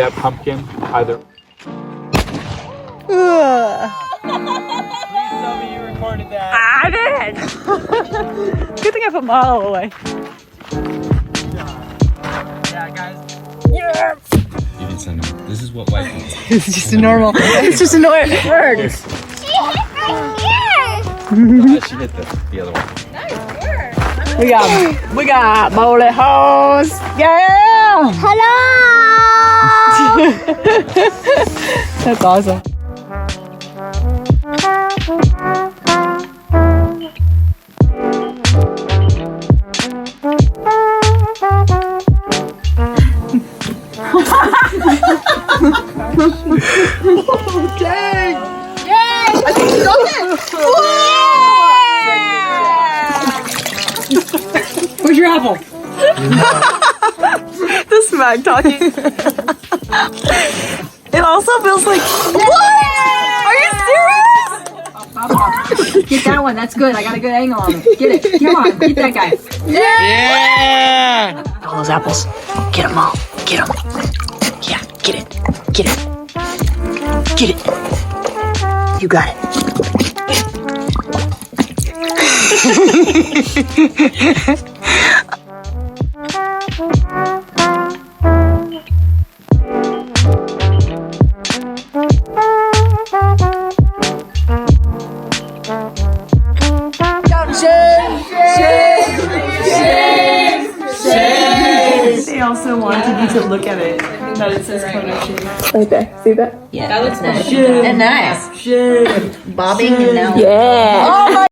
that pumpkin either. Please tell me you recorded that. I did. Good thing I put my all away. Yeah, guys. Yes. You did something. This is what white people. It's just a normal. It's just a normal bird. I should hit the other one. We got bowling holes. Yeah. Hello. That's awesome. Where's your apple? The smack talking. It also feels like. What? Are you serious? Get that one. That's good. I got a good angle on it. Get it. Come on. Get that guy. Yeah! All those apples. Get them all. Get them. Yeah, get it. Get it. Get it. You got it. They also wanted you to look at it. That it says Kona shade. Right there. See that? Yeah, that looks nice. And nice. Bobbing and now. Yeah. Oh my